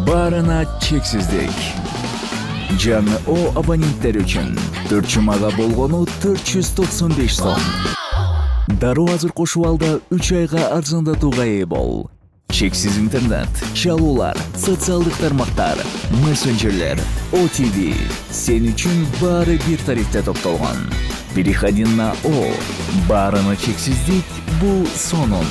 Barına çeksizlik. Жаңы O абоненттер үшін 4 жұмаға болғаны 495 сом. Дару азыр қошып алда 3 айға арзандатуға ие бол. Чексиз интернет, чалуулар, социалдык тармактар, мессенджерлер, OTV. Сен үшін бары бир тарифте топтолгон. Переходи на О. Барына чексиздик бул сонун.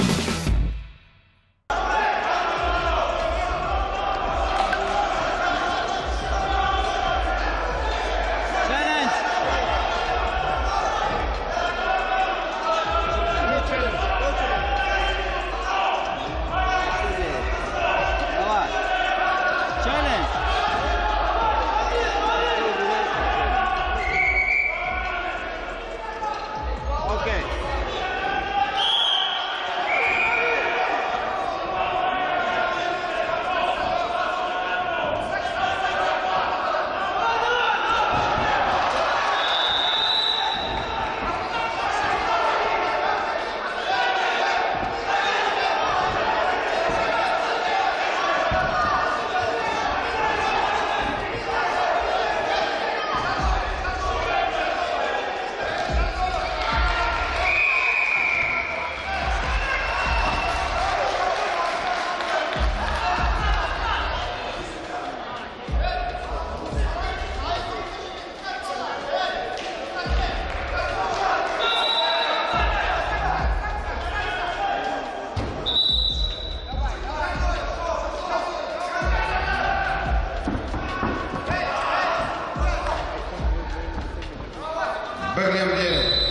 Бірлемде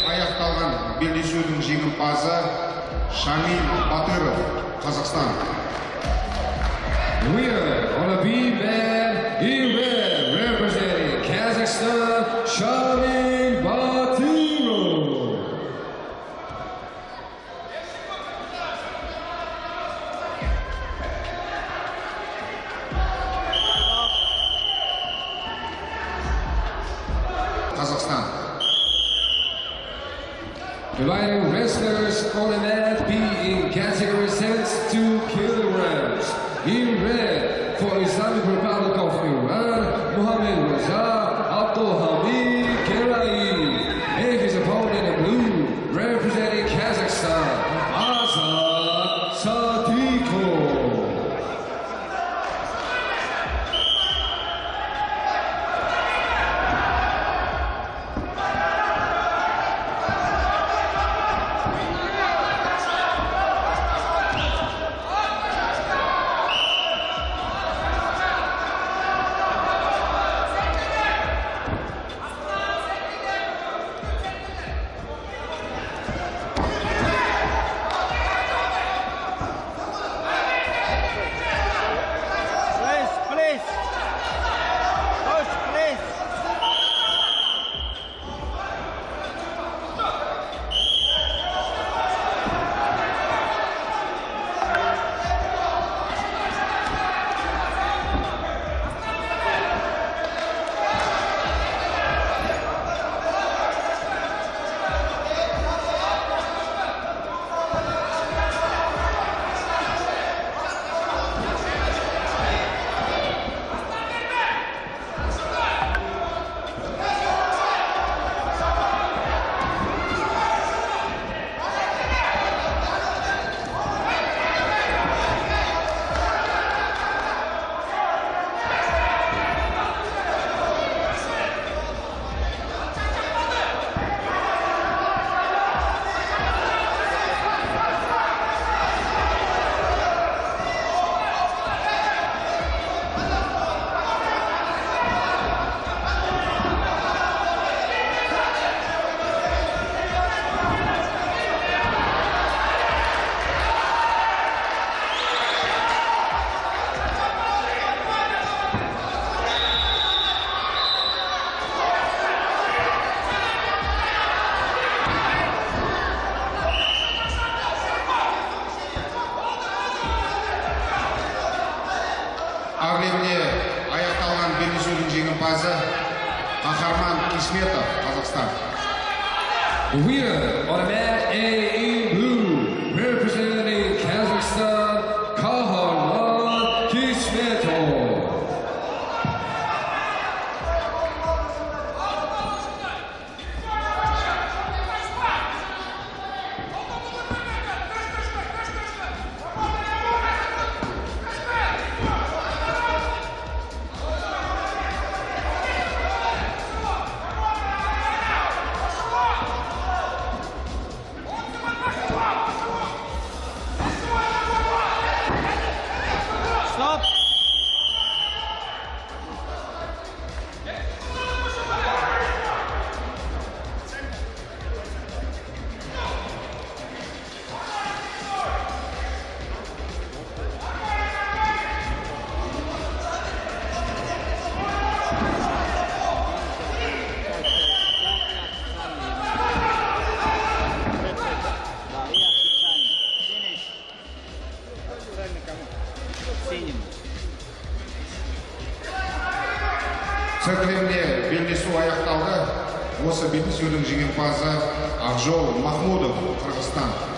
аяқталған белдесудің жеңімпазы Шамил Батыров, Қазақстан. Winner on a B-band in red, representing Kazakhstan, Shamil Batyrov. Қазақстан. Inviting wrestlers on the mat be in category 72 kilograms. In red for Islamic Republic of Iran, Mohammed Raza Abdulhamid Kerai. And his opponent in blue, representing Kazakhstan, Azad Sadikov. Павлевде аяқталған белдесудің жеңімпазы Қахарман Кисметов, Қазақстан. The winner of the match A in blue, representing Kazakhstan, Kahraman Kismetov. Циркленде белдесу аяқталды. Осы белдесудің жеңімпазы Ақжол Махмудов, Қырғызстан.